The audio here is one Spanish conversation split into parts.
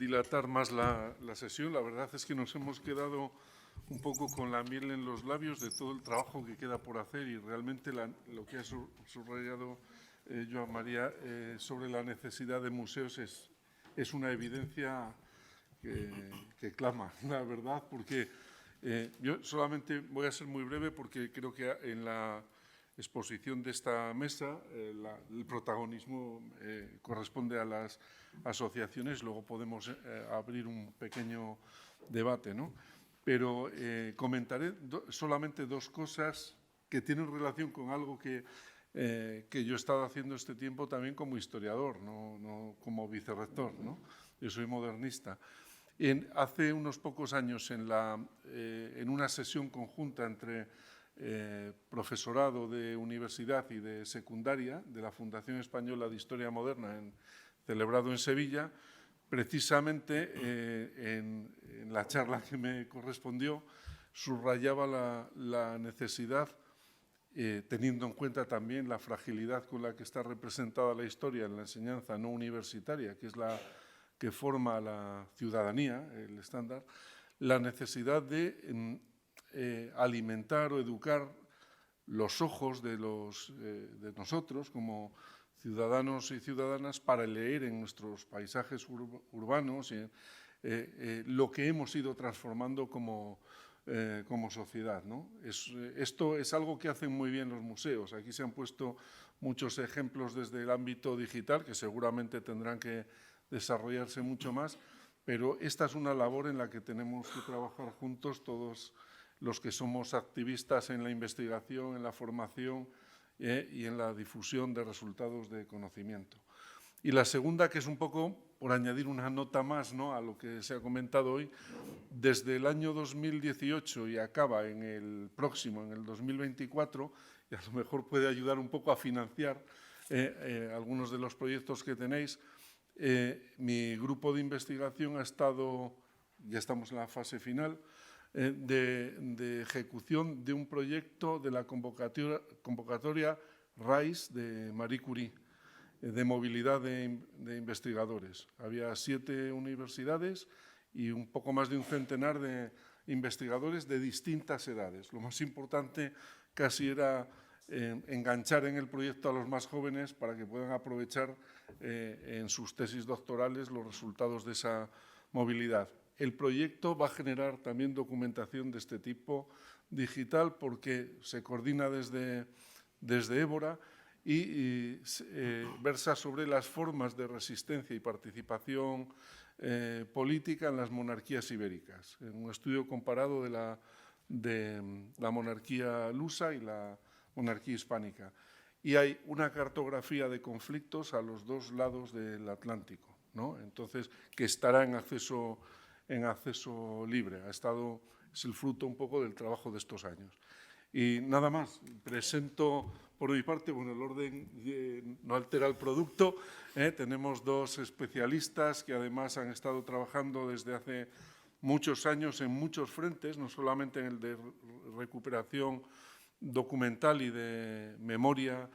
dilatar más la sesión. La verdad es que nos hemos quedado un poco con la miel en los labios de todo el trabajo que queda por hacer y realmente lo que ha subrayado Joan María sobre la necesidad de museos es una evidencia que clama, la verdad, porque yo solamente voy a ser muy breve porque creo que en la exposición de esta mesa el protagonismo corresponde a las asociaciones, luego podemos abrir un pequeño debate, ¿no? Pero comentaré solamente dos cosas que tienen relación con algo que yo he estado haciendo este tiempo también como historiador, no como vicerrector, ¿no? Yo soy modernista. Hace unos pocos años, en una sesión conjunta entre profesorado de universidad y de secundaria de la Fundación Española de Historia Moderna, celebrado en Sevilla, precisamente en la charla que me correspondió, subrayaba la necesidad, teniendo en cuenta también la fragilidad con la que está representada la historia en la enseñanza no universitaria, que es la que forma la ciudadanía, el estándar, la necesidad de alimentar o educar los ojos de nosotros como ciudadanos y ciudadanas para leer en nuestros paisajes urbanos lo que hemos ido transformando como sociedad, ¿no? Esto es algo que hacen muy bien los museos. Aquí se han puesto muchos ejemplos desde el ámbito digital, que seguramente tendrán que desarrollarse mucho más, pero esta es una labor en la que tenemos que trabajar juntos todos los que somos activistas en la investigación, en la formación y en la difusión de resultados de conocimiento. Y la segunda, que es un poco, por añadir una nota más, ¿no?, a lo que se ha comentado hoy, desde el año 2018 y acaba en el 2024, y a lo mejor puede ayudar un poco a financiar algunos de los proyectos que tenéis. Mi grupo de investigación ha estado, ya estamos en la fase final, de ejecución de un proyecto de la convocatoria RISE de Marie Curie, de movilidad de investigadores. Había 7 universidades y un poco más de un centenar de investigadores de distintas edades. Lo más importante casi era enganchar en el proyecto a los más jóvenes para que puedan aprovechar en sus tesis doctorales los resultados de esa movilidad. El proyecto va a generar también documentación de este tipo digital porque se coordina desde Évora y versa sobre las formas de resistencia y participación política en las monarquías ibéricas, en un estudio comparado de la monarquía lusa y la monarquía hispánica. Y hay una cartografía de conflictos a los dos lados del Atlántico, ¿no? Entonces, que estará en acceso libre. Es el fruto un poco del trabajo de estos años. Y nada más, presento por mi parte, bueno, el orden no altera el producto. Tenemos 2 especialistas que además han estado trabajando desde hace muchos años en muchos frentes, no solamente en el de recuperación documental y de memoria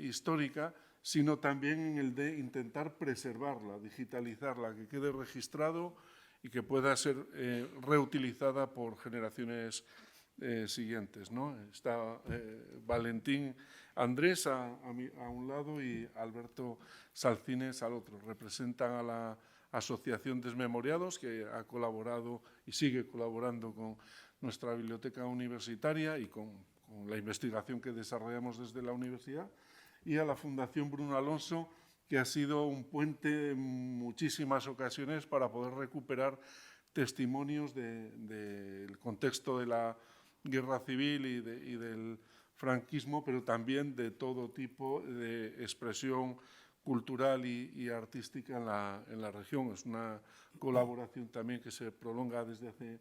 histórica, sino también en el de intentar preservarla, digitalizarla, que quede registrado y que pueda ser reutilizada por generaciones siguientes, ¿no? Está Valentín Andrés a un lado y Alberto Salcines al otro. Representan a la Asociación Desmemoriados, que ha colaborado y sigue colaborando con nuestra biblioteca universitaria y con la investigación que desarrollamos desde la universidad, y a la Fundación Bruno Alonso, que ha sido un puente en muchísimas ocasiones para poder recuperar testimonios del contexto de la guerra civil y del franquismo, pero también de todo tipo de expresión cultural y artística en la región. Es una colaboración también que se prolonga desde hace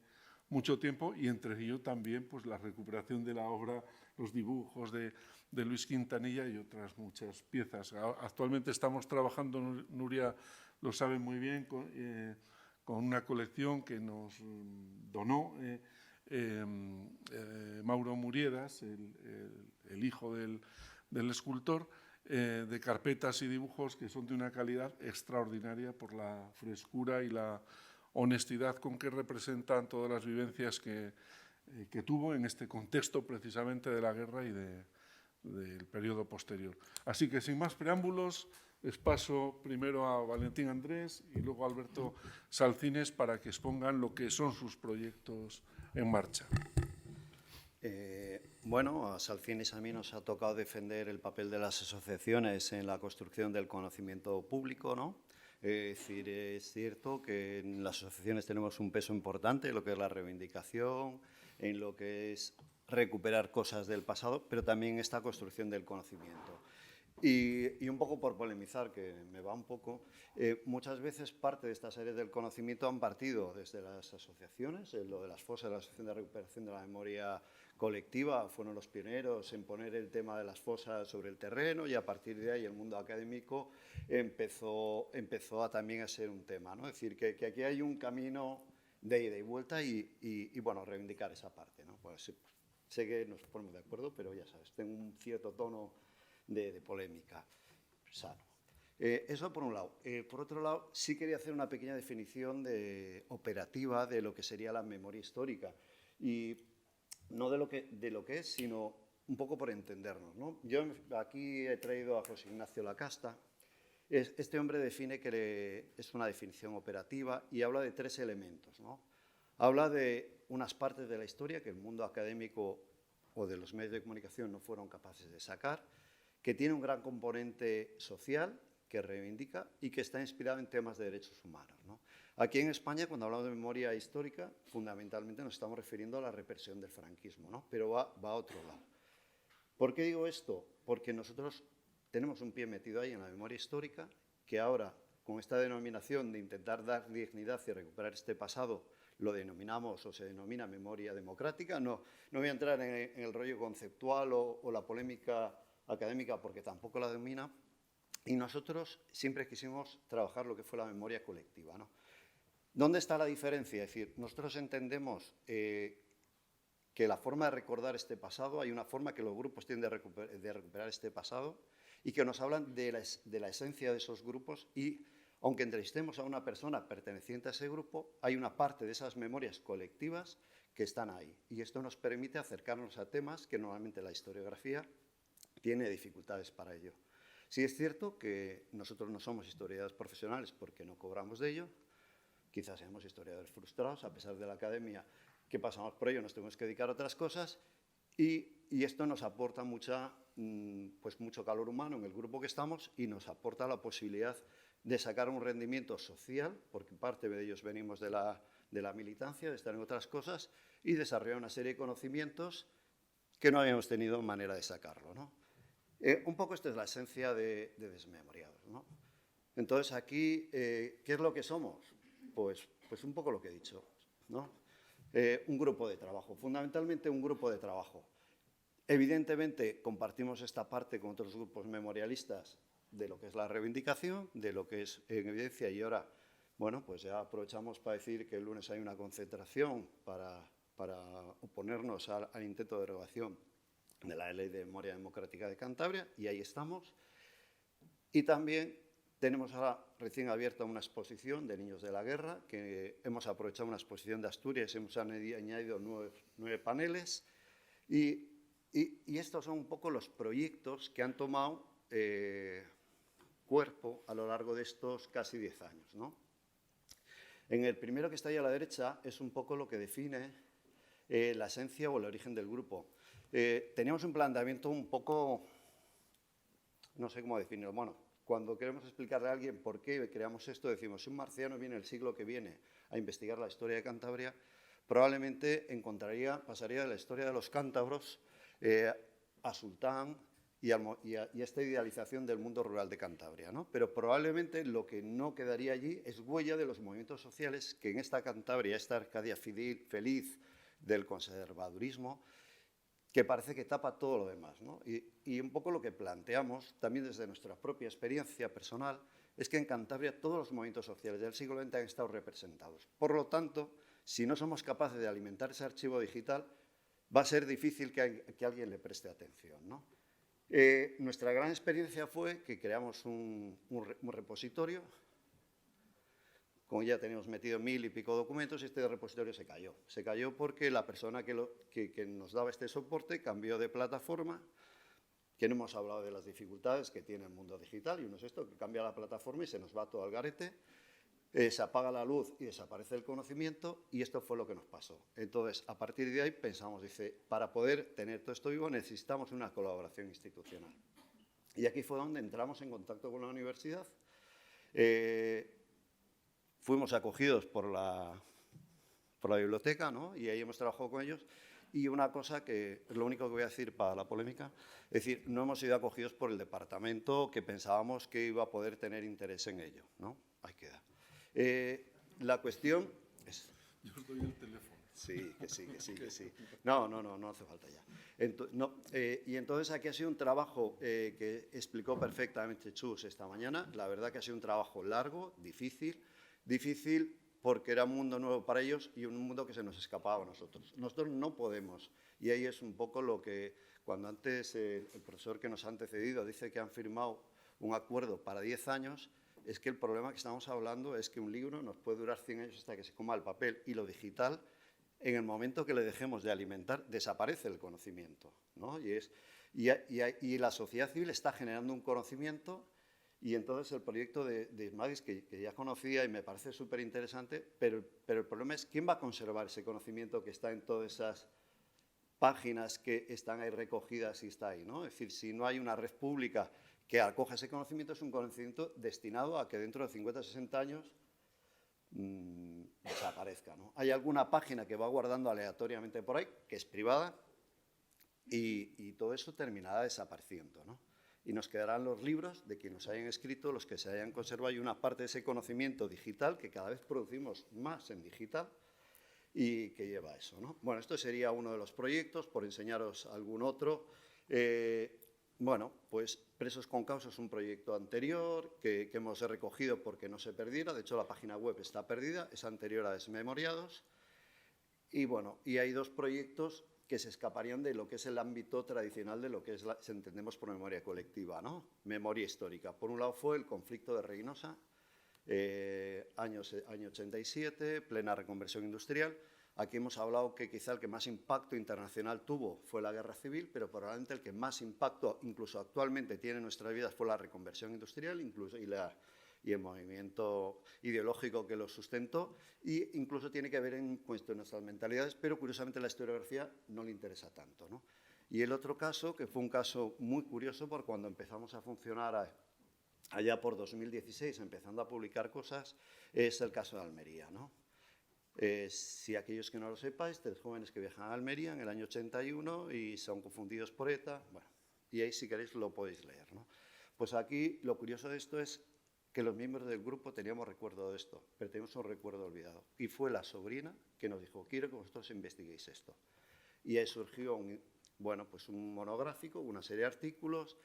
mucho tiempo y entre ello también pues, la recuperación de la obra, los dibujos de Luis Quintanilla y otras muchas piezas. Actualmente estamos trabajando, Nuria lo sabe muy bien, con una colección que nos donó Mauro Muriedas, el hijo del escultor, de carpetas y dibujos que son de una calidad extraordinaria por la frescura y la honestidad con que representan todas las vivencias que tuvo en este contexto precisamente de la guerra y del periodo posterior. Así que, sin más preámbulos, les paso primero a Valentín Andrés y luego a Alberto Salcines para que expongan lo que son sus proyectos en marcha. Bueno, a Salcines a mí nos ha tocado defender el papel de las asociaciones en la construcción del conocimiento público, ¿no? Es decir, es cierto que en las asociaciones tenemos un peso importante en lo que es la reivindicación, en lo que es recuperar cosas del pasado, pero también esta construcción del conocimiento. Y un poco por polemizar, que me va un poco, muchas veces parte de estas áreas del conocimiento han partido desde las asociaciones, lo de las fosas, la Asociación de Recuperación de la Memoria Colectiva, fueron los pioneros en poner el tema de las fosas sobre el terreno y a partir de ahí el mundo académico empezó también a ser un tema, ¿no? Es decir, que aquí hay un camino de ida y vuelta y bueno, reivindicar esa parte, ¿no? Pues, sé que nos ponemos de acuerdo, pero ya sabes, tengo un cierto tono de polémica sano. Eso por un lado. Por otro lado, sí quería hacer una pequeña definición operativa de lo que sería la memoria histórica. Y no de lo que es, sino un poco por entendernos, ¿no? Yo aquí he traído a José Ignacio Lacasta. Este hombre define que es una definición operativa y habla de 3 elementos, ¿no? Habla de unas partes de la historia que el mundo académico o de los medios de comunicación no fueron capaces de sacar, que tiene un gran componente social, que reivindica y que está inspirado en temas de derechos humanos, ¿no? Aquí en España, cuando hablamos de memoria histórica, fundamentalmente nos estamos refiriendo a la represión del franquismo, ¿no? Pero va a otro lado. ¿Por qué digo esto? Porque nosotros tenemos un pie metido ahí en la memoria histórica, que ahora, con esta denominación de intentar dar dignidad y recuperar este pasado, lo denominamos o se denomina memoria democrática. No voy a entrar en el rollo conceptual o la polémica académica porque tampoco la domina, y nosotros siempre quisimos trabajar lo que fue la memoria colectiva, ¿no? ¿Dónde está la diferencia? Es decir, nosotros entendemos que la forma de recordar este pasado, hay una forma que los grupos tienen de recuperar este pasado y que nos hablan de la esencia de esos grupos y, aunque entrevistemos a una persona perteneciente a ese grupo, hay una parte de esas memorias colectivas que están ahí. Y esto nos permite acercarnos a temas que normalmente la historiografía tiene dificultades para ello. Sí es cierto que nosotros no somos historiadores profesionales porque no cobramos de ello, quizás seamos historiadores frustrados, a pesar de la academia que pasamos por ello, nos tenemos que dedicar a otras cosas y esto nos aporta mucho calor humano en el grupo que estamos y nos aporta la posibilidad de sacar un rendimiento social, porque parte de ellos venimos de la militancia, de estar en otras cosas y desarrollar una serie de conocimientos que no habíamos tenido manera de sacarlo, ¿no? Un poco esta es la esencia de Desmemoriados, ¿no? Entonces, aquí, ¿qué es lo que somos? Pues un poco lo que he dicho, ¿no? Un grupo de trabajo, fundamentalmente un grupo de trabajo. Evidentemente, compartimos esta parte con otros grupos memorialistas de lo que es la reivindicación, de lo que es en evidencia, y ahora, bueno, pues ya aprovechamos para decir que el lunes hay una concentración para oponernos al intento de derogación de la Ley de Memoria Democrática de Cantabria, y ahí estamos. Y también tenemos ahora recién abierta una exposición de niños de la guerra, que hemos aprovechado una exposición de Asturias, hemos añadido 9 paneles, y estos son un poco los proyectos que han tomado cuerpo a lo largo de estos casi 10 años, ¿no? En el primero, que está ahí a la derecha, es un poco lo que define la esencia o el origen del grupo. Teníamos un planteamiento un poco, no sé cómo definirlo. Bueno, cuando queremos explicarle a alguien por qué creamos esto, decimos, si un marciano viene el siglo que viene a investigar la historia de Cantabria, probablemente pasaría de la historia de los cántabros a Sultán y a esta idealización del mundo rural de Cantabria, ¿no? Pero probablemente lo que no quedaría allí es huella de los movimientos sociales que en esta Cantabria, esta Arcadia feliz del conservadurismo, que parece que tapa todo lo demás, ¿no? Y un poco lo que planteamos, también desde nuestra propia experiencia personal, es que en Cantabria todos los movimientos sociales del siglo XX han estado representados. Por lo tanto, si no somos capaces de alimentar ese archivo digital, va a ser difícil que alguien le preste atención, ¿no? Nuestra gran experiencia fue que creamos un repositorio. Como ya teníamos metido 1000 y pico documentos, este repositorio se cayó. Se cayó porque la persona que nos daba este soporte cambió de plataforma, que no hemos hablado de las dificultades que tiene el mundo digital, y uno es esto, que cambia la plataforma y se nos va todo al garete, se apaga la luz y desaparece el conocimiento, y esto fue lo que nos pasó. Entonces, a partir de ahí pensamos, dice, para poder tener todo esto vivo necesitamos una colaboración institucional. Y aquí fue donde entramos en contacto con la universidad. Fuimos acogidos por la biblioteca, ¿no? Y ahí hemos trabajado con ellos. Y una cosa que es lo único que voy a decir para la polémica, es decir, no hemos sido acogidos por el departamento que pensábamos que iba a poder tener interés en ello, ¿no? Ahí queda. La cuestión es... Yo os doy el teléfono. Sí, que sí. No hace falta ya. Y entonces aquí ha sido un trabajo que explicó perfectamente Chus esta mañana. La verdad que ha sido un trabajo largo, difícil porque era un mundo nuevo para ellos y un mundo que se nos escapaba a nosotros. Nosotros no podemos, y ahí es un poco lo que, cuando antes el profesor que nos ha antecedido dice que han firmado un acuerdo para 10 años, es que el problema que estamos hablando es que un libro nos puede durar 100 años hasta que se coma el papel, y lo digital, en el momento que le dejemos de alimentar, desaparece el conocimiento, ¿no? Y la sociedad civil está generando un conocimiento. Y entonces el proyecto de Ismadis, que ya conocía y me parece súper interesante, pero el problema es quién va a conservar ese conocimiento que está en todas esas páginas que están ahí recogidas y está ahí, ¿no? Es decir, si no hay una red pública que acoja ese conocimiento, es un conocimiento destinado a que dentro de 50 o 60 años desaparezca, ¿no? Hay alguna página que va guardando aleatoriamente por ahí, que es privada, y todo eso terminará desapareciendo, ¿no? Y nos quedarán los libros de quienes hayan escrito, los que se hayan conservado, y una parte de ese conocimiento digital, que cada vez producimos más en digital, y que lleva a eso, ¿no? Bueno, esto sería uno de los proyectos, por enseñaros algún otro. Bueno, pues Presos con Causa es un proyecto anterior que hemos recogido porque no se perdiera. De hecho, la página web está perdida, es anterior a Desmemoriados. Y bueno, y hay dos proyectos que se escaparían de lo que es el ámbito tradicional de lo que es entendemos por memoria colectiva, ¿no? Memoria histórica. Por un lado fue el conflicto de Reynosa, año 87, plena reconversión industrial. Aquí hemos hablado que quizá el que más impacto internacional tuvo fue la guerra civil, pero probablemente el que más impacto, incluso actualmente, tiene en nuestras vidas fue la reconversión industrial, incluso, y el movimiento ideológico que lo sustentó, e incluso tiene que ver en cuestión de nuestras mentalidades, pero curiosamente la historiografía no le interesa tanto, ¿no? Y el otro caso, que fue un caso muy curioso, por cuando empezamos a funcionar allá por 2016, empezando a publicar cosas, es el caso de Almería, ¿no? Si aquellos que no lo sepáis, 3 jóvenes que viajan a Almería en el año 81 y son confundidos por ETA, bueno, y ahí si queréis lo podéis leer, ¿no? Pues aquí lo curioso de esto es que los miembros del grupo teníamos recuerdo de esto, pero teníamos un recuerdo olvidado. Y fue la sobrina que nos dijo, quiero que vosotros investiguéis esto. Y ahí surgió un monográfico, una serie de artículos,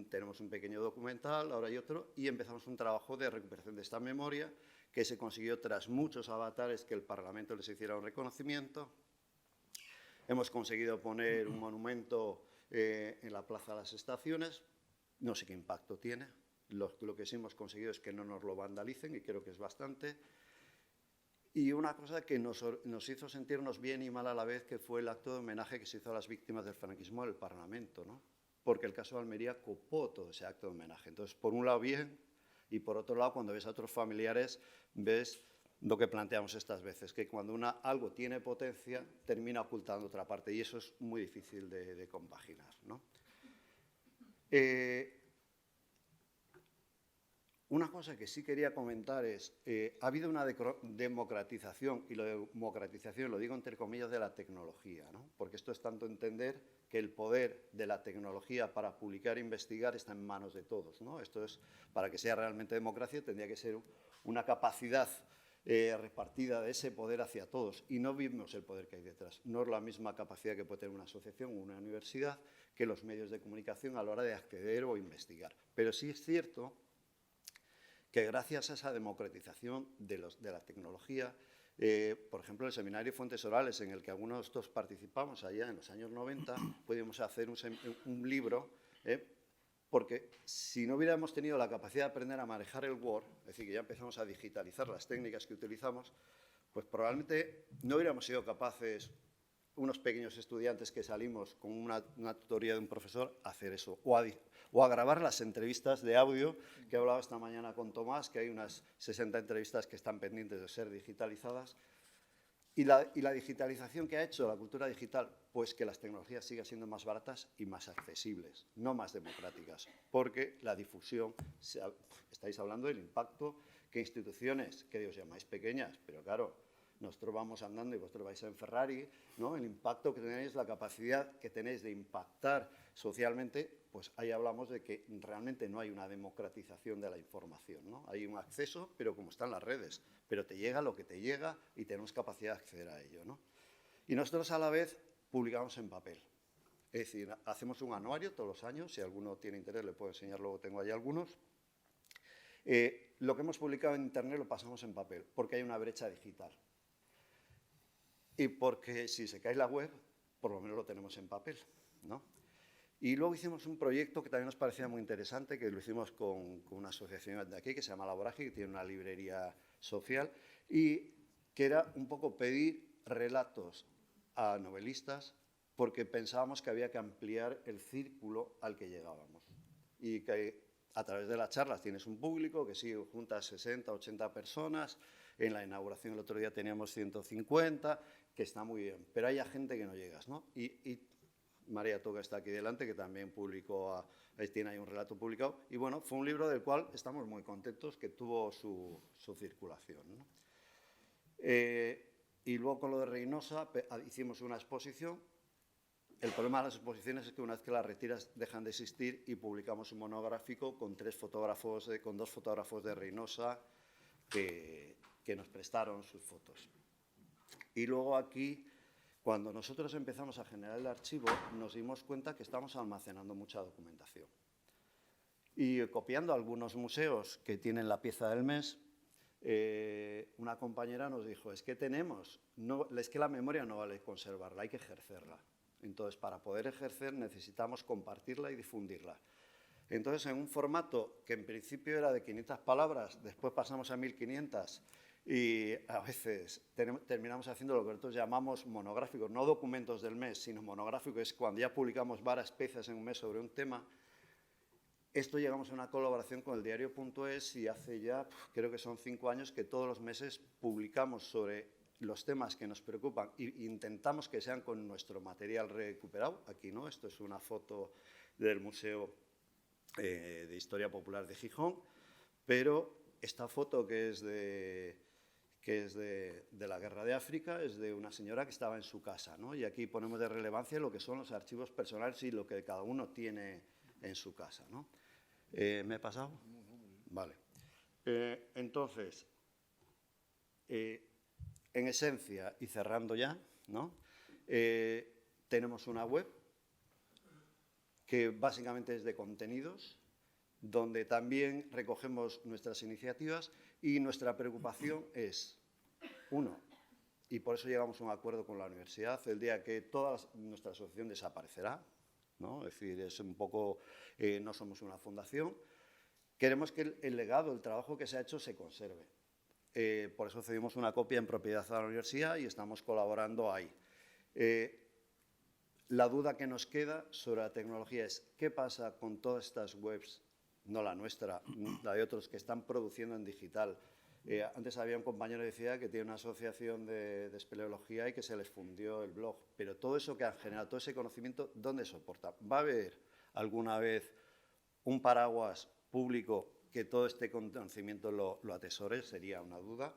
tenemos un pequeño documental, ahora hay otro, y empezamos un trabajo de recuperación de esta memoria que se consiguió tras muchos avatares que el Parlamento les hiciera un reconocimiento. Hemos conseguido poner un monumento en la Plaza de las Estaciones, no sé qué impacto tiene. Lo que sí hemos conseguido es que no nos lo vandalicen, y creo que es bastante. Y una cosa que nos hizo sentirnos bien y mal a la vez, que fue el acto de homenaje que se hizo a las víctimas del franquismo del Parlamento, ¿no? Porque el caso de Almería copó todo ese acto de homenaje. Entonces, por un lado, bien, y por otro lado, cuando ves a otros familiares, ves lo que planteamos estas veces, que cuando algo tiene potencia, termina ocultando otra parte, y eso es muy difícil de compaginar, ¿no? Una cosa que sí quería comentar es, ha habido una democratización, y la democratización lo digo entre comillas, de la tecnología, ¿no? Porque esto es tanto entender que el poder de la tecnología para publicar e investigar está en manos de todos, ¿no? Esto es, para que sea realmente democracia, tendría que ser una capacidad repartida de ese poder hacia todos, y no vimos el poder que hay detrás. No es la misma capacidad que puede tener una asociación o una universidad que los medios de comunicación a la hora de acceder o investigar. Pero sí es cierto que gracias a esa democratización de la tecnología, por ejemplo, el seminario Fuentes Orales, en el que algunos de nosotros participamos allá en los años 90, pudimos hacer un libro Porque si no hubiéramos tenido la capacidad de aprender a manejar el Word, es decir, que ya empezamos a digitalizar las técnicas que utilizamos, pues probablemente no hubiéramos sido capaces, unos pequeños estudiantes que salimos con una tutoría de un profesor, a hacer eso, o a grabar las entrevistas de audio, que he hablado esta mañana con Tomás, que hay unas 60 entrevistas que están pendientes de ser digitalizadas. ¿Y la digitalización que ha hecho la cultura digital? Pues que las tecnologías sigan siendo más baratas y más accesibles, no más democráticas, porque la difusión, estáis hablando del impacto que instituciones, que os llamáis pequeñas, pero claro, nosotros vamos andando y vosotros vais en Ferrari, ¿no? El impacto que tenéis, la capacidad que tenéis de impactar socialmente, pues ahí hablamos de que realmente no hay una democratización de la información, ¿no? Hay un acceso, pero como están las redes, pero te llega lo que te llega y tenemos capacidad de acceder a ello, ¿no? Y nosotros a la vez publicamos en papel. Es decir, hacemos un anuario todos los años, si alguno tiene interés le puedo enseñar, luego tengo ahí algunos. Lo que hemos publicado en Internet lo pasamos en papel, porque hay una brecha digital. Y porque si se cae la web, por lo menos lo tenemos en papel, ¿no? Y luego hicimos un proyecto que también nos parecía muy interesante, que lo hicimos con una asociación de aquí, que se llama La Vorágine, que tiene una librería social, y que era un poco pedir relatos a novelistas, porque pensábamos que había que ampliar el círculo al que llegábamos. Y que a través de las charlas tienes un público que sí, juntas 60, 80 personas. En la inauguración el otro día teníamos 150, que está muy bien, pero hay gente que no llegas, ¿no? Y María Toca está aquí delante, que también publicó, tiene ahí un relato publicado, y bueno, fue un libro del cual estamos muy contentos, que tuvo su circulación, ¿no? Y luego con lo de Reynosa hicimos una exposición. El problema de las exposiciones es que una vez que las retiras dejan de existir, y publicamos un monográfico con dos fotógrafos de Reynosa que nos prestaron sus fotos. Y luego aquí, cuando nosotros empezamos a generar el archivo, nos dimos cuenta que estamos almacenando mucha documentación. Y copiando algunos museos que tienen la pieza del mes, una compañera nos dijo, es que la memoria no vale conservarla, hay que ejercerla. Entonces, para poder ejercer necesitamos compartirla y difundirla. Entonces, en un formato que en principio era de 500 palabras, después pasamos a 1500, y a veces terminamos haciendo lo que nosotros llamamos monográficos, no documentos del mes, sino monográficos, es cuando ya publicamos varias piezas en un mes sobre un tema. Esto llegamos a una colaboración con el diario.es y hace ya, creo que son 5 años, que todos los meses publicamos sobre los temas que nos preocupan e intentamos que sean con nuestro material recuperado. Aquí no, esto es una foto del Museo de Historia Popular de Gijón, pero esta foto que es de la Guerra de África es de una señora que estaba en su casa, ¿no? Y aquí ponemos de relevancia lo que son los archivos personales y lo que cada uno tiene en su casa, ¿no? ¿Me he pasado? Vale. Entonces, en esencia, y cerrando ya, ¿no? Tenemos una web que básicamente es de contenidos, donde también recogemos nuestras iniciativas, y nuestra preocupación es, uno, y por eso llegamos a un acuerdo con la universidad, el día que toda nuestra asociación desaparecerá, ¿no? Es decir, es un poco, no somos una fundación, queremos que el legado, el trabajo que se ha hecho se conserve. Por eso cedimos una copia en propiedad a la universidad y estamos colaborando ahí. La duda que nos queda sobre la tecnología es, ¿qué pasa con todas estas webs, no la nuestra, la de otros, que están produciendo en digital? Antes había un compañero que decía que tiene una asociación de espeleología y que se les fundió el blog, pero todo eso que han generado, todo ese conocimiento, ¿dónde soporta? ¿Va a haber alguna vez un paraguas público que todo este conocimiento lo atesore? Sería una duda.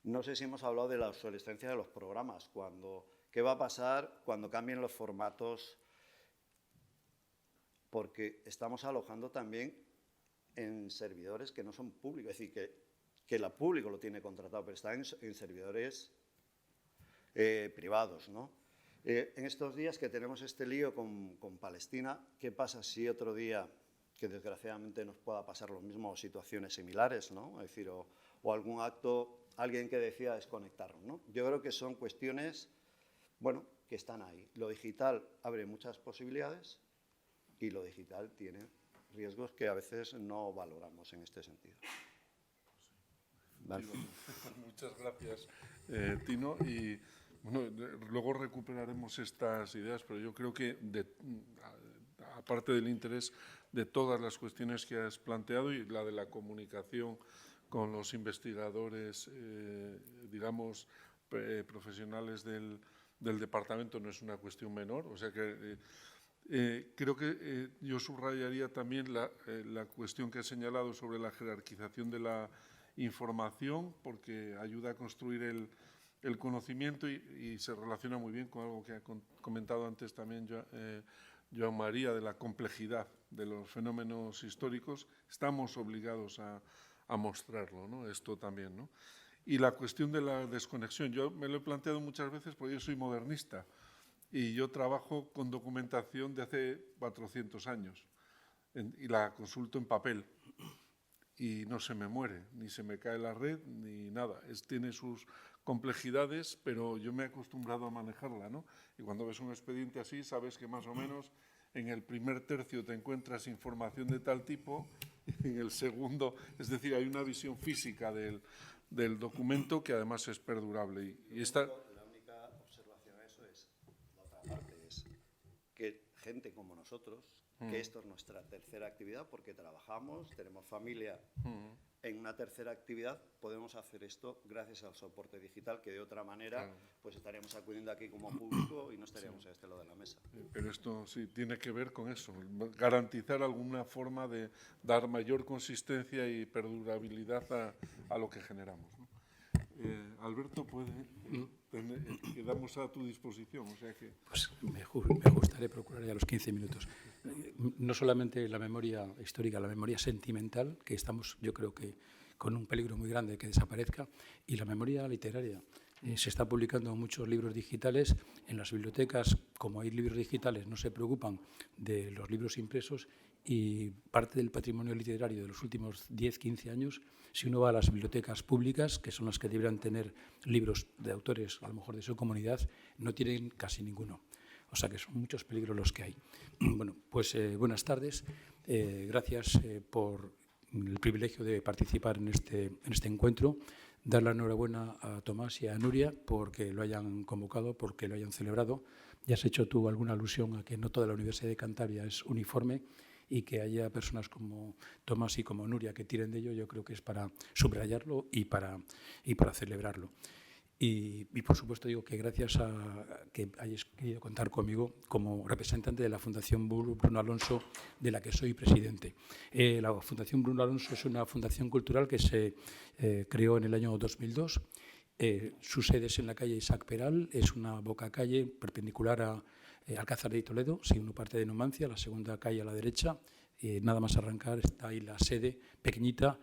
No sé si hemos hablado de la obsolescencia de los programas. ¿Qué va a pasar cuando cambien los formatos? Porque estamos alojando también en servidores que no son públicos, es decir, que el público lo tiene contratado, pero están en servidores privados, ¿no? En estos días que tenemos este lío con Palestina, ¿qué pasa si otro día, que desgraciadamente nos pueda pasar lo mismo o situaciones similares, ¿no? Es decir, o algún acto, alguien que decida desconectarnos, ¿no? Yo creo que son cuestiones, bueno, que están ahí. Lo digital abre muchas posibilidades, y lo digital tiene riesgos que a veces no valoramos en este sentido. Vale. Muchas gracias, Tino. Y bueno, luego recuperaremos estas ideas, pero yo creo que, aparte del interés de todas las cuestiones que has planteado y la de la comunicación con los investigadores, digamos, profesionales del departamento, no es una cuestión menor. O sea que creo que yo subrayaría también la cuestión que has señalado sobre la jerarquización de la información, porque ayuda a construir el conocimiento y se relaciona muy bien con algo que ha comentado antes también Joan María, de la complejidad de los fenómenos históricos. Estamos obligados a mostrarlo, ¿no? Esto también, ¿no? Y la cuestión de la desconexión. Yo me lo he planteado muchas veces porque yo soy modernista y yo trabajo con documentación de hace 400 años y la consulto en papel. Y no se me muere, ni se me cae la red, ni nada. Tiene sus complejidades, pero yo me he acostumbrado a manejarla, ¿no? Y cuando ves un expediente así, sabes que más o menos en el primer tercio te encuentras información de tal tipo, y en el segundo, es decir, hay una visión física del documento que además es perdurable. Y esta... La única observación a eso es, la otra parte es que gente como nosotros, que esto es nuestra tercera actividad, porque trabajamos, tenemos familia en una tercera actividad, podemos hacer esto gracias al soporte digital, que de otra manera pues estaríamos acudiendo aquí como público y no estaríamos a este lado de la mesa. Pero esto sí tiene que ver con eso, garantizar alguna forma de dar mayor consistencia y perdurabilidad a lo que generamos, ¿no? Alberto, quedamos a tu disposición. O sea que... Pues me gustaría procurar ya los 15 minutos. No solamente la memoria histórica, la memoria sentimental, que estamos, yo creo que con un peligro muy grande que desaparezca, y la memoria literaria. Se está publicando muchos libros digitales. En las bibliotecas, como hay libros digitales, no se preocupan de los libros impresos, y parte del patrimonio literario de los últimos 10, 15 años, si uno va a las bibliotecas públicas, que son las que deberían tener libros de autores, a lo mejor de su comunidad, no tienen casi ninguno. O sea que son muchos peligros los que hay. Bueno, pues buenas tardes. Gracias por el privilegio de participar en este encuentro. Dar la enhorabuena a Tomás y a Nuria porque lo hayan convocado, porque lo hayan celebrado. Ya has hecho tú alguna alusión a que no toda la Universidad de Cantabria es uniforme, y que haya personas como Tomás y como Nuria que tiren de ello, yo creo que es para subrayarlo y para celebrarlo. Y por supuesto digo que gracias a que hayáis querido contar conmigo como representante de la Fundación Bruno Alonso, de la que soy presidente. La Fundación Bruno Alonso es una fundación cultural que se creó en el año 2002. Su sede es en la calle Isaac Peral, es una bocacalle perpendicular a Alcázar de Toledo, si uno parte de Numancia, la segunda calle a la derecha. Nada más arrancar está ahí la sede pequeñita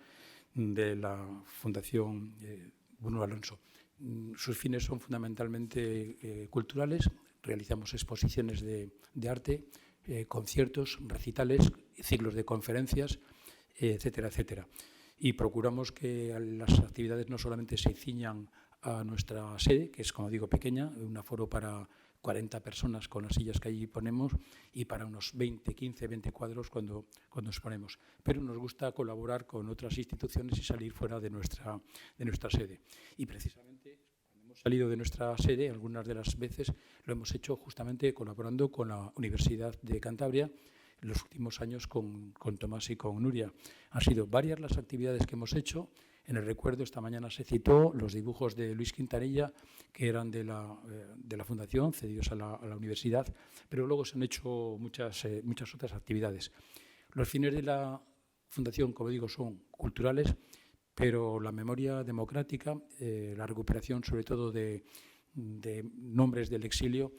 de la Fundación Bruno Alonso. Sus fines son fundamentalmente culturales. Realizamos exposiciones de arte, conciertos, recitales, ciclos de conferencias, etcétera, etcétera. Y procuramos que las actividades no solamente se ciñan a nuestra sede, que es, como digo, pequeña, un aforo para 40 personas con las sillas que allí ponemos, y para unos 20 cuadros cuando exponemos. Pero nos gusta colaborar con otras instituciones y salir fuera de nuestra sede. Y precisamente cuando hemos salido de nuestra sede, algunas de las veces lo hemos hecho justamente colaborando con la Universidad de Cantabria. En los últimos años con Tomás y con Nuria. Han sido varias las actividades que hemos hecho. En el recuerdo, esta mañana se citó los dibujos de Luis Quintanilla, que eran de la Fundación, cedidos a la universidad, pero luego se han hecho muchas otras actividades. Los fines de la Fundación, como digo, son culturales, pero la memoria democrática, la recuperación sobre todo de nombres del exilio,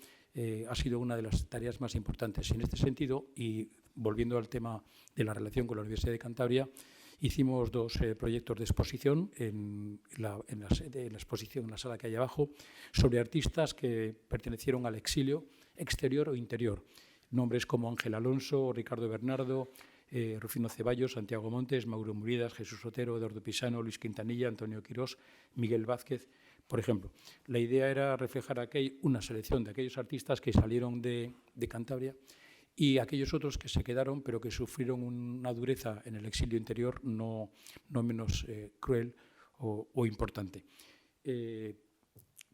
ha sido una de las tareas más importantes. En este sentido, y volviendo al tema de la relación con la Universidad de Cantabria, hicimos dos proyectos de exposición en la exposición, en la sala que hay abajo, sobre artistas que pertenecieron al exilio exterior o interior. Nombres como Ángel Alonso, Ricardo Bernardo, Rufino Ceballos, Santiago Montes, Mauro Muridas, Jesús Otero, Eduardo Pisano, Luis Quintanilla, Antonio Quirós, Miguel Vázquez, por ejemplo. La idea era reflejar aquí una selección de aquellos artistas que salieron de Cantabria y aquellos otros que se quedaron, pero que sufrieron una dureza en el exilio interior no menos cruel o importante.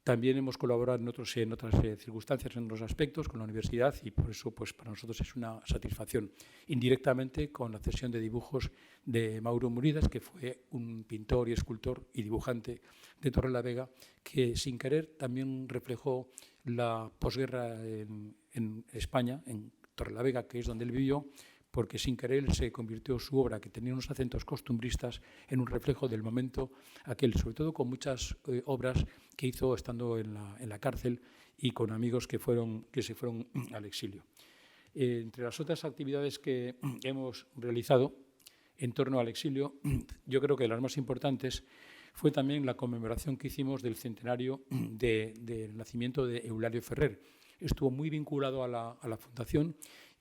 También hemos colaborado en otras circunstancias, en otros aspectos, con la universidad, y por eso pues, para nosotros es una satisfacción. Indirectamente con la cesión de dibujos de Mauro Muridas, que fue un pintor y escultor y dibujante de Torrelavega, que sin querer también reflejó la posguerra en España, en Torrelavega, que es donde él vivió, porque sin querer se convirtió su obra, que tenía unos acentos costumbristas, en un reflejo del momento aquel, sobre todo con muchas obras que hizo estando en la cárcel y con amigos que se fueron al exilio. Entre las otras actividades que hemos realizado en torno al exilio, yo creo que las más importantes fue también la conmemoración que hicimos del centenario del nacimiento de Eulalio Ferrer. Estuvo muy vinculado a la Fundación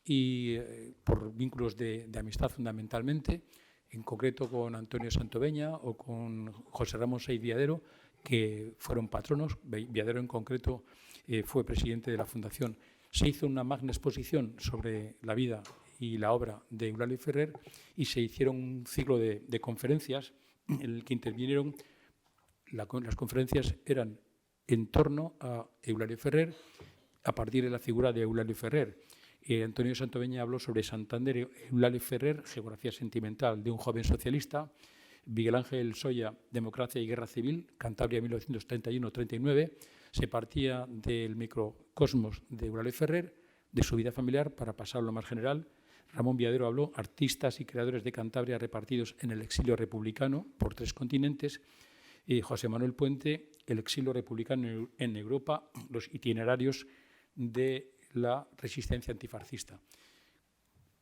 y por vínculos de amistad fundamentalmente, en concreto con Antonio Santoveña o con José Ramón Saiz Viadero, que fueron patronos. Viadero en concreto fue presidente de la Fundación. Se hizo una magna exposición sobre la vida y la obra de Eulalio Ferrer y se hicieron un ciclo de conferencias en el que intervinieron. Las conferencias eran en torno a Eulalio Ferrer, a partir de la figura de Eulalio Ferrer. Antonio Santoveña habló sobre Santander, Eulalio Ferrer, geografía sentimental de un joven socialista, Miguel Ángel Soya, democracia y guerra civil, Cantabria 1931-39, se partía del microcosmos de Eulalio Ferrer, de su vida familiar, para pasar a lo más general. Ramón Viadero habló artistas y creadores de Cantabria repartidos en el exilio republicano por 3 continentes, y José Manuel Puente, el exilio republicano en Europa, los itinerarios de la resistencia antifascista.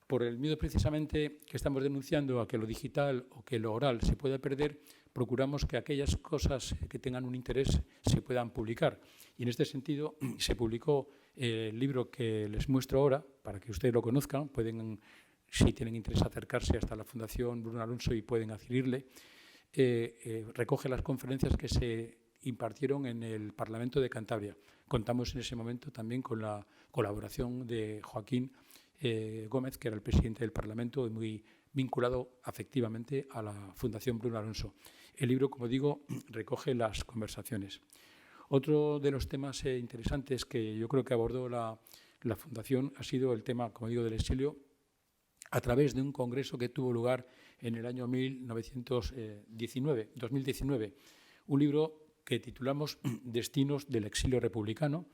Por el miedo precisamente que estamos denunciando a que lo digital o que lo oral se pueda perder, procuramos que aquellas cosas que tengan un interés se puedan publicar. Y en este sentido se publicó el libro que les muestro ahora, para que ustedes lo conozcan. Pueden, si tienen interés, acercarse hasta la Fundación Bruno Alonso y pueden adquirirle. Recoge las conferencias que se impartieron en el Parlamento de Cantabria. Contamos en ese momento también con la colaboración de Joaquín Gómez, que era el presidente del Parlamento y muy vinculado afectivamente a la Fundación Bruno Alonso. El libro, como digo, recoge las conversaciones. Otro de los temas interesantes que yo creo que abordó la Fundación ha sido el tema, como digo, del exilio, a través de un congreso que tuvo lugar en el año 2019, un libro que titulamos Destinos del exilio republicano,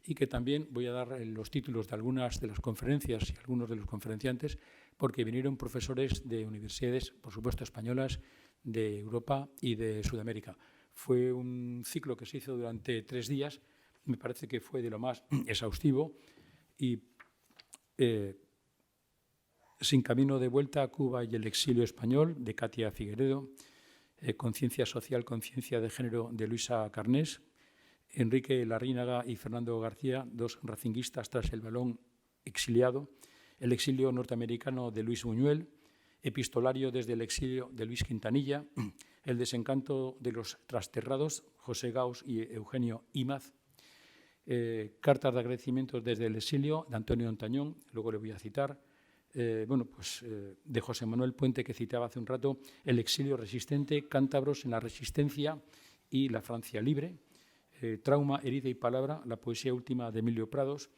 y que también voy a dar los títulos de algunas de las conferencias y algunos de los conferenciantes, porque vinieron profesores de universidades, por supuesto españolas, de Europa y de Sudamérica. Fue un ciclo que se hizo durante 3 días, me parece que fue de lo más exhaustivo, y Sin camino de vuelta a Cuba y el exilio español, de Katia Figueredo, Conciencia social, conciencia de género, de Luisa Carnés, Enrique Larrínaga y Fernando García, 2 racinguistas tras el balón exiliado, El exilio norteamericano, de Luis Buñuel, Epistolario desde el exilio, de Luis Quintanilla, El desencanto de los trasterrados, José Gauss y Eugenio Imaz, Cartas de agradecimientos desde el exilio, de Antonio Ontañón, luego le voy a citar, de José Manuel Puente, que citaba hace un rato, El exilio resistente, Cántabros en la resistencia y la Francia libre, Trauma, herida y palabra, la poesía última de Emilio Prados,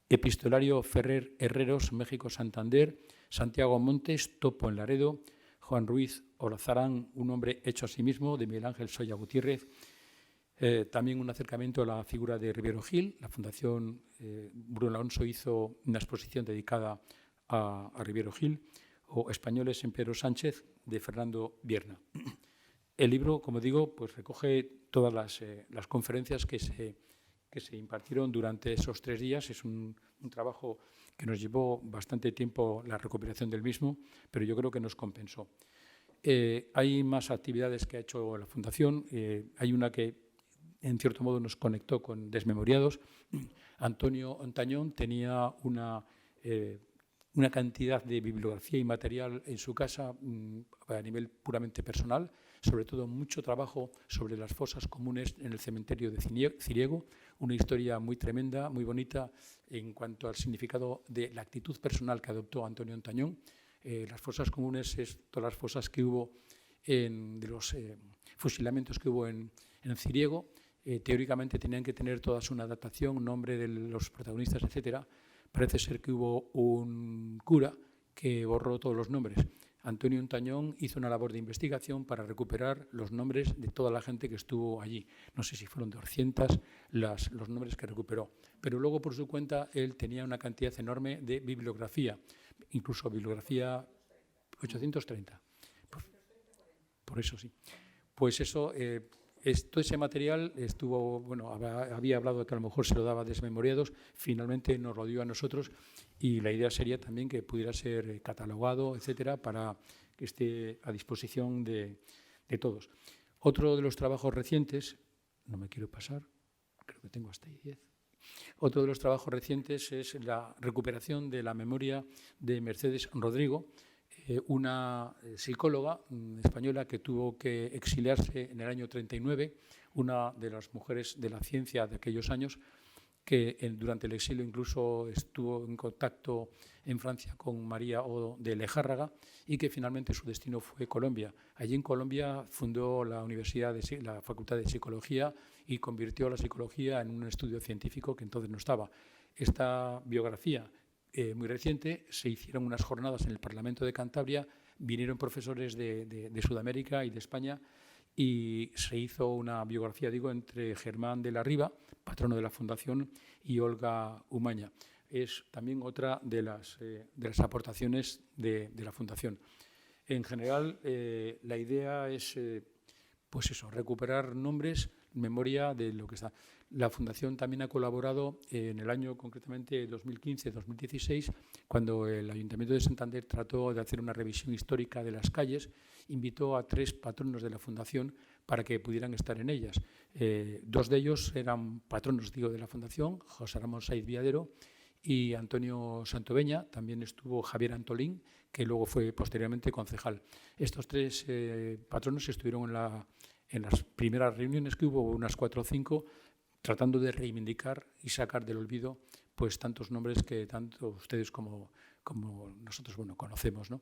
Epistolario Ferrer Herreros, México Santander, Santiago Montes, Topo en Laredo, Juan Ruiz Olazarán, un hombre hecho a sí mismo, de Miguel Ángel Soya Gutiérrez. También un acercamiento a la figura de Riviero Gil. La Fundación Bruno Alonso hizo una exposición dedicada a Riviero Gil, o Españoles en Pedro Sánchez, de Fernando Vierna. El libro, como digo, pues recoge todas las conferencias que se impartieron durante esos 3 días. Es un trabajo que nos llevó bastante tiempo la recuperación del mismo, pero yo creo que nos compensó. Hay más actividades que ha hecho la Fundación. Hay una que, en cierto modo, nos conectó con Desmemoriados. Antonio Ontañón tenía una cantidad de bibliografía y material en su casa a nivel puramente personal, sobre todo mucho trabajo sobre las fosas comunes en el cementerio de Ciriego, una historia muy tremenda, muy bonita en cuanto al significado de la actitud personal que adoptó Antonio Ontañón. Las fosas comunes es todas las fosas que hubo de los fusilamientos que hubo en Ciriego. Teóricamente tenían que tener todas una datación, un nombre de los protagonistas, etcétera. Parece ser que hubo un cura que borró todos los nombres. Antonio Ontañón hizo una labor de investigación para recuperar los nombres de toda la gente que estuvo allí. No sé si fueron 200 los nombres que recuperó. Pero luego, por su cuenta, él tenía una cantidad enorme de bibliografía, incluso bibliografía 830. Por eso sí. Pues eso, todo ese material estuvo, bueno, había hablado de que a lo mejor se lo daba desmemoriados, finalmente nos lo dio a nosotros y la idea sería también que pudiera ser catalogado, etcétera, para que esté a disposición de todos. Otro de los trabajos recientes, no me quiero pasar, creo que tengo hasta 10. Otro de los trabajos recientes es la recuperación de la memoria de Mercedes Rodrigo, una psicóloga española que tuvo que exiliarse en el año 39, una de las mujeres de la ciencia de aquellos años, que durante el exilio incluso estuvo en contacto en Francia con María O de Lejárraga y que finalmente su destino fue Colombia. Allí en Colombia fundó la Facultad de Psicología y convirtió la psicología en un estudio científico que entonces no estaba. Esta biografía muy reciente, se hicieron unas jornadas en el Parlamento de Cantabria, vinieron profesores de Sudamérica y de España y se hizo una biografía, entre Germán de la Riva, patrono de la Fundación, y Olga Umaña. Es también otra de las aportaciones de la Fundación. En general, la idea es pues eso, recuperar nombres, memoria de lo que está. La Fundación también ha colaborado en el año, concretamente 2015-2016, cuando el Ayuntamiento de Santander trató de hacer una revisión histórica de las calles, invitó a 3 patronos de la Fundación para que pudieran estar en ellas. 2 de ellos eran patronos, de la Fundación, José Ramón Saiz Viadero y Antonio Santoveña. También estuvo Javier Antolín, que luego fue posteriormente concejal. Estos 3 patronos estuvieron en las primeras reuniones que hubo, unas 4 o 5, tratando de reivindicar y sacar del olvido pues tantos nombres que tanto ustedes como nosotros conocemos, ¿no?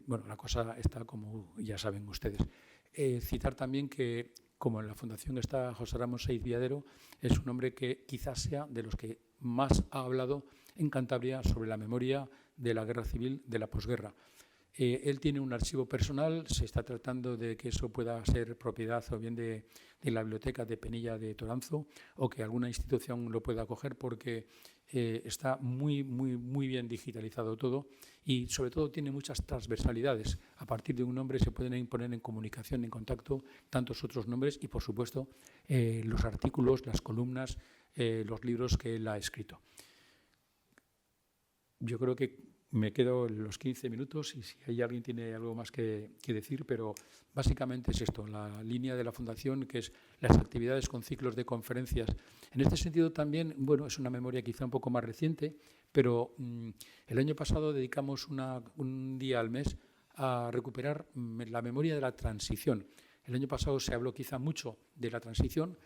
La cosa está como ya saben ustedes. Citar también que, como en la Fundación está José Ramón Saiz Viadero, es un hombre que quizás sea de los que más ha hablado en Cantabria sobre la memoria de la guerra civil, de la posguerra. Él tiene un archivo personal, se está tratando de que eso pueda ser propiedad o bien de la Biblioteca de Penilla de Toranzo o que alguna institución lo pueda acoger porque está muy, muy, muy bien digitalizado todo y sobre todo tiene muchas transversalidades. A partir de un nombre se pueden poner en comunicación, en contacto tantos otros nombres y, por supuesto, los artículos, las columnas, los libros que él ha escrito. Yo creo que me quedo en los 15 minutos y si hay alguien tiene algo más que decir, pero básicamente es esto, la línea de la Fundación, que es las actividades con ciclos de conferencias. En este sentido también, es una memoria quizá un poco más reciente, pero el año pasado dedicamos un día al mes a recuperar la memoria de la transición. El año pasado se habló quizá mucho de la transición,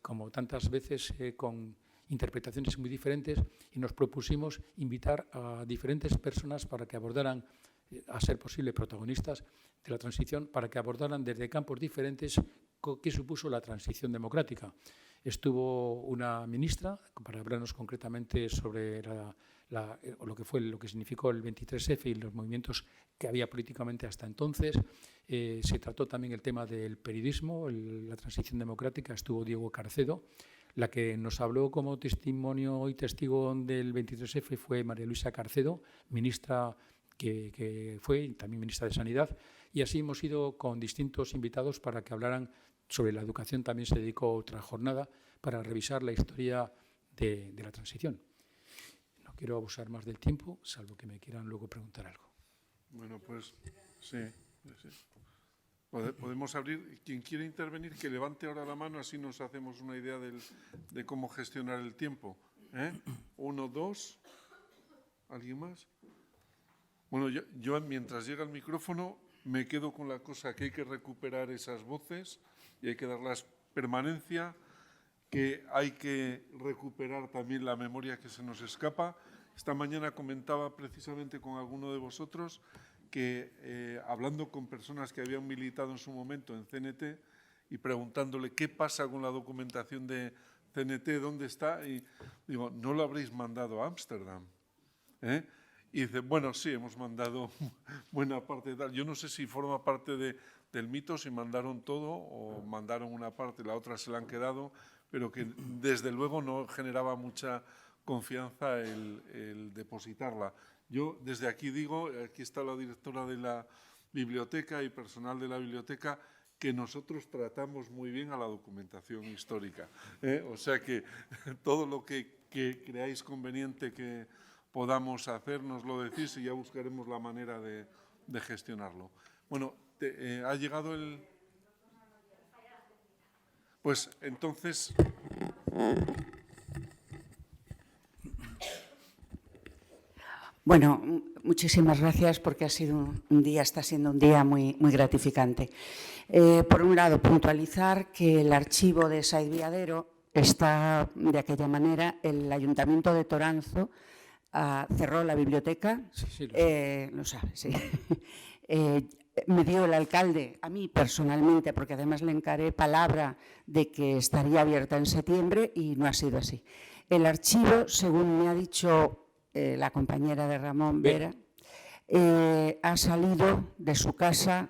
como tantas veces con interpretaciones muy diferentes, y nos propusimos invitar a diferentes personas para que abordaran, a ser posible, protagonistas de la transición, para que abordaran desde campos diferentes qué supuso la transición democrática. Estuvo una ministra para hablarnos concretamente sobre lo que significó el 23F y los movimientos que había políticamente hasta entonces. Se trató también el tema del periodismo, la transición democrática. Estuvo Diego Carcedo. La que nos habló como testimonio y testigo del 23F fue María Luisa Carcedo, ministra que fue también ministra de Sanidad, y así hemos ido con distintos invitados para que hablaran sobre la educación. También se dedicó otra jornada para revisar la historia de la transición. No quiero abusar más del tiempo, salvo que me quieran luego preguntar algo. Bueno, pues sí. Podemos abrir. Quien quiera intervenir, que levante ahora la mano, así nos hacemos una idea de cómo gestionar el tiempo. 1, 2. ¿Alguien más? Bueno, yo mientras llega el micrófono me quedo con la cosa que hay que recuperar esas voces y hay que darles permanencia. que hay que recuperar también la memoria que se nos escapa. Esta mañana comentaba precisamente con alguno de vosotros que hablando con personas que habían militado en su momento en CNT y preguntándole qué pasa con la documentación de CNT, dónde está, y digo, ¿no lo habréis mandado a Ámsterdam? Y dice, bueno, sí, hemos mandado buena parte de tal. Yo no sé si forma parte del mito, si mandaron todo o mandaron una parte, la otra se la han quedado, pero que desde luego no generaba mucha confianza el depositarla. Yo desde aquí digo, aquí está la directora de la biblioteca y personal de la biblioteca, que nosotros tratamos muy bien a la documentación histórica. O sea que todo lo que creáis conveniente que podamos hacer, nos lo decís y ya buscaremos la manera de gestionarlo. Bueno, ¿ha llegado el...? Pues entonces... Bueno, muchísimas gracias porque ha sido está siendo un día muy gratificante. Por un lado, puntualizar que el archivo de Said Viadero está de aquella manera. El Ayuntamiento de Toranzo cerró la biblioteca. Sí, lo sabe, sí. Me dio el alcalde, a mí personalmente, porque además le encaré palabra de que estaría abierta en septiembre y no ha sido así. El archivo, según me ha dicho la compañera de Ramón Vera, ha salido de su casa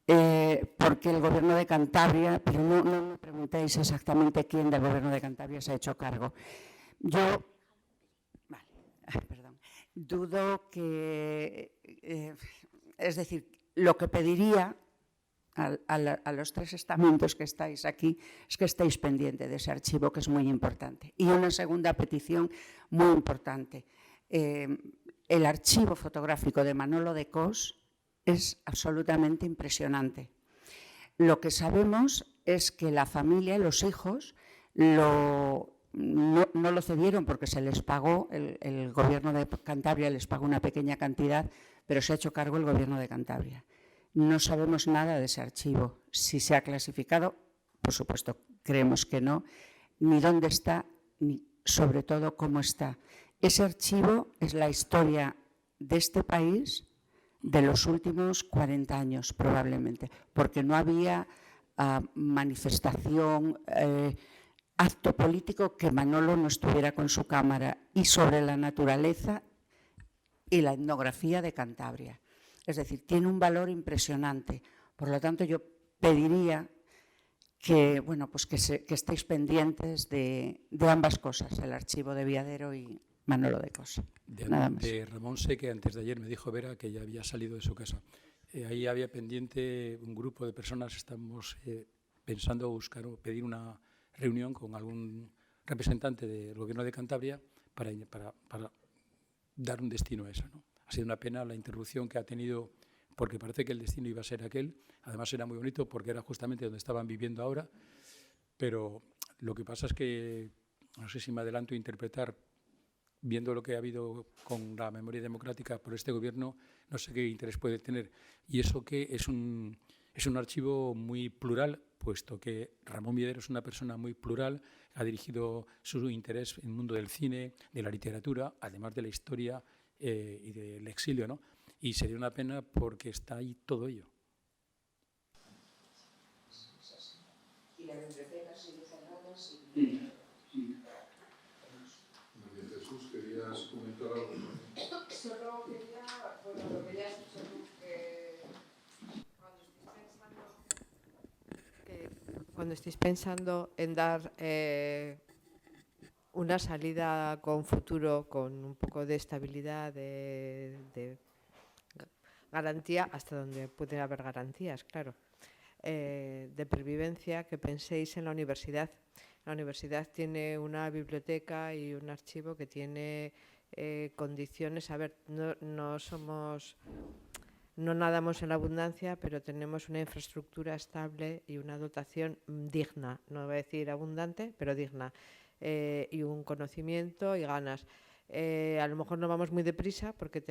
porque el Gobierno de Cantabria, pero no me preguntéis exactamente quién del Gobierno de Cantabria se ha hecho cargo. Yo, perdón, dudo que, es decir, lo que pediría a los tres estamentos que estáis aquí es que estéis pendientes de ese archivo, que es muy importante. Y una segunda petición muy importante. El archivo fotográfico de Manolo de Cos es absolutamente impresionante. Lo que sabemos es que la familia y los hijos no lo cedieron porque se les pagó, el Gobierno de Cantabria les pagó una pequeña cantidad, pero se ha hecho cargo el Gobierno de Cantabria. No sabemos nada de ese archivo. Si se ha clasificado, por supuesto, creemos que no, ni dónde está, ni sobre todo cómo está. Ese archivo es la historia de este país de los últimos 40 años, probablemente, porque no había manifestación, acto político que Manolo no estuviera con su cámara, y sobre la naturaleza y la etnografía de Cantabria. Es decir, tiene un valor impresionante. Por lo tanto, yo pediría que, bueno, pues que estéis pendientes de ambas cosas, el archivo de Viadero y Manolo de Cos. Nada más. De Ramón sé que antes de ayer me dijo Vera que ya había salido de su casa. Ahí había pendiente un grupo de personas, estamos pensando buscar o pedir una reunión con algún representante del Gobierno de Cantabria para dar un destino a eso, ¿no? Ha sido una pena la interrupción que ha tenido, porque parece que el destino iba a ser aquel. Además era muy bonito porque era justamente donde estaban viviendo ahora, pero lo que pasa es que, no sé si me adelanto a interpretar, viendo lo que ha habido con la memoria democrática por este gobierno, no sé qué interés puede tener. Y eso que es un archivo muy plural, puesto que Ramón Viadero es una persona muy plural, ha dirigido su interés en el mundo del cine, de la literatura, además de la historia y del exilio, ¿no? Y sería una pena porque está ahí todo ello. Y la biblioteca sigue cerrada, Sí. María Jesús, ¿querías comentar algo? Solo quería, bueno, lo que ya has dicho tú, que cuando estéis pensando en dar una salida con futuro, con un poco de estabilidad, de garantía, hasta donde puede haber garantías, claro, de pervivencia, que penséis en la universidad. La universidad tiene una biblioteca y un archivo que tiene condiciones. A ver, no nadamos en la abundancia, pero tenemos una infraestructura estable y una dotación digna, no voy a decir abundante, pero digna, y un conocimiento y ganas. A lo mejor no vamos muy deprisa porque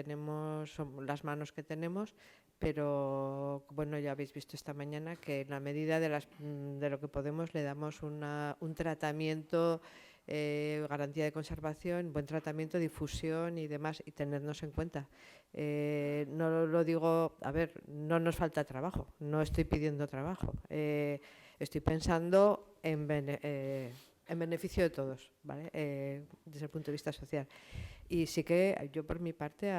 son las manos que tenemos, pero bueno, ya habéis visto esta mañana que en la medida de lo que podemos le damos un tratamiento, garantía de conservación, buen tratamiento, difusión y demás, y tenernos en cuenta. No lo digo, a ver, no nos falta trabajo, no estoy pidiendo trabajo, estoy pensando en beneficio de todos, ¿vale? Desde el punto de vista social. Y sí que yo por mi parte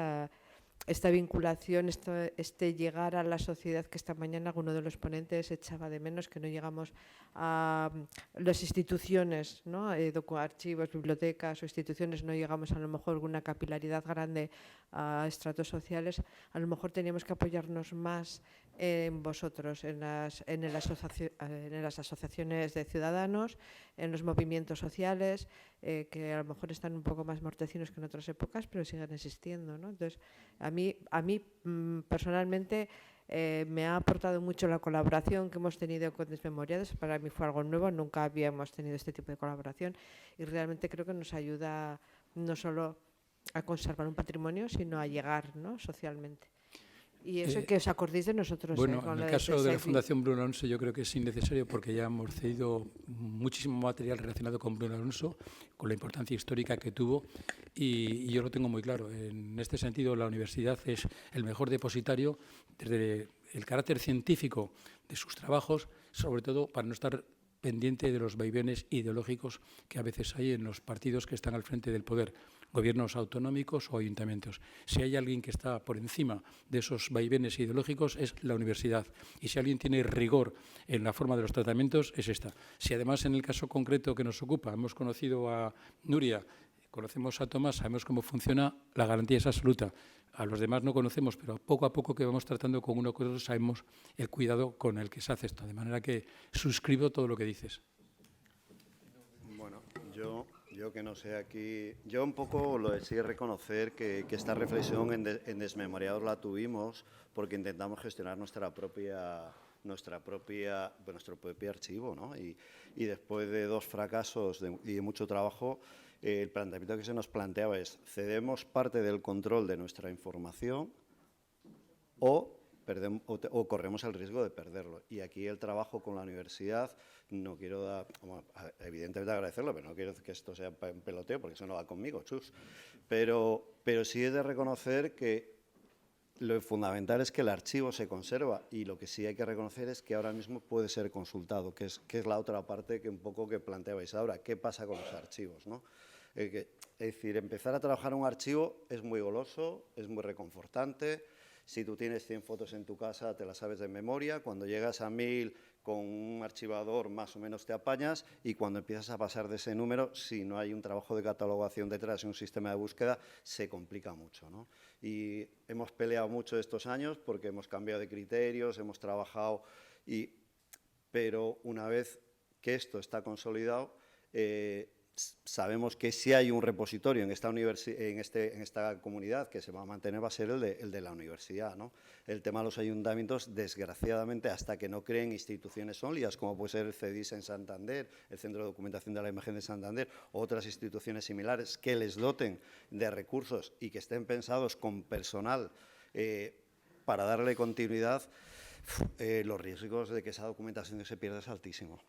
esta vinculación, este llegar a la sociedad, que esta mañana alguno de los ponentes echaba de menos que no llegamos a las instituciones, ¿no? Archivos, bibliotecas o instituciones, no llegamos a lo mejor con una capilaridad grande a estratos sociales. A lo mejor teníamos que apoyarnos más en vosotros, en las asociaciones de ciudadanos, en los movimientos sociales, que a lo mejor están un poco más mortecinos que en otras épocas, pero siguen existiendo, ¿no? Entonces, a mí personalmente me ha aportado mucho la colaboración que hemos tenido con Desmemoriados. Para mí fue algo nuevo, nunca habíamos tenido este tipo de colaboración y realmente creo que nos ayuda no solo a conservar un patrimonio, sino a llegar, ¿no?, socialmente. Y eso que os acordéis de nosotros. Bueno, en el caso de la Fundación Bruno Alonso yo creo que es innecesario porque ya hemos cedido muchísimo material relacionado con Bruno Alonso, con la importancia histórica que tuvo, y yo lo tengo muy claro. En este sentido, la universidad es el mejor depositario desde el carácter científico de sus trabajos, sobre todo para no estar pendiente de los vaivenes ideológicos que a veces hay en los partidos que están al frente del poder, gobiernos autonómicos o ayuntamientos. Si hay alguien que está por encima de esos vaivenes ideológicos es la universidad, y si alguien tiene rigor en la forma de los tratamientos es esta. Si además en el caso concreto que nos ocupa hemos conocido a Nuria, conocemos a Tomás, sabemos cómo funciona, la garantía es absoluta. A los demás no conocemos, pero poco a poco que vamos tratando con uno con otro sabemos el cuidado con el que se hace esto. De manera que suscribo todo lo que dices. Bueno, yo que no sé aquí, yo un poco lo de sí reconocer que esta reflexión en Desmemoriados la tuvimos porque intentamos gestionar nuestro propio archivo, ¿no? Y después de 2 fracasos y de mucho trabajo, el planteamiento que se nos planteaba es: cedemos parte del control de nuestra información o corremos el riesgo de perderlo. Y aquí el trabajo con la universidad, no quiero evidentemente agradecerlo, pero no quiero que esto sea un peloteo, porque eso no va conmigo, chus. Pero sí es de reconocer que lo fundamental es que el archivo se conserva, y lo que sí hay que reconocer es que ahora mismo puede ser consultado, que es la otra parte que un poco que planteabais ahora. ¿Qué pasa con los archivos, no? Es decir, empezar a trabajar un archivo es muy goloso, es muy reconfortante. Si tú tienes 100 fotos en tu casa, te las sabes de memoria. Cuando llegas a 1000 con un archivador, más o menos te apañas. Y cuando empiezas a pasar de ese número, si no hay un trabajo de catalogación detrás y un sistema de búsqueda, se complica mucho, ¿no? Y hemos peleado mucho estos años porque hemos cambiado de criterios, hemos trabajado, pero una vez que esto está consolidado, sabemos que si hay un repositorio en esta comunidad que se va a mantener, va a ser el de la universidad, ¿no? El tema de los ayuntamientos, desgraciadamente, hasta que no creen instituciones sólidas, como puede ser el CEDIS en Santander, el Centro de Documentación de la Imagen de Santander, o otras instituciones similares que les doten de recursos y que estén pensados con personal para darle continuidad, los riesgos de que esa documentación se pierda es altísimo.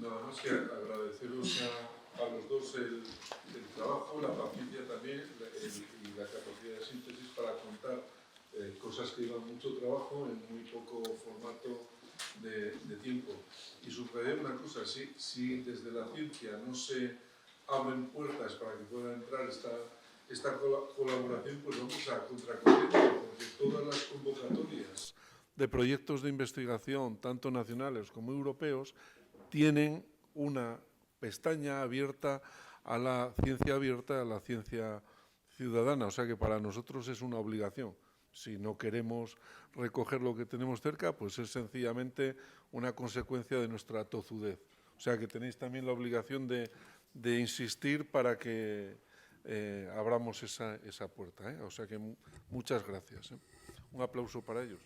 Nada más que agradeceros a los dos el trabajo, la paciencia también y la capacidad de síntesis para contar cosas que llevan mucho trabajo en muy poco formato de tiempo. Y subrayar una cosa: si desde la ciencia no se abren puertas para que pueda entrar esta colaboración, pues vamos a contracorriente, porque todas las convocatorias de proyectos de investigación, tanto nacionales como europeos, tienen una pestaña abierta a la ciencia abierta, a la ciencia ciudadana. O sea que para nosotros es una obligación. Si no queremos recoger lo que tenemos cerca, pues es sencillamente una consecuencia de nuestra tozudez. O sea que tenéis también la obligación de insistir para que abramos esa puerta, ¿eh? O sea que muchas gracias, ¿eh? Un aplauso para ellos.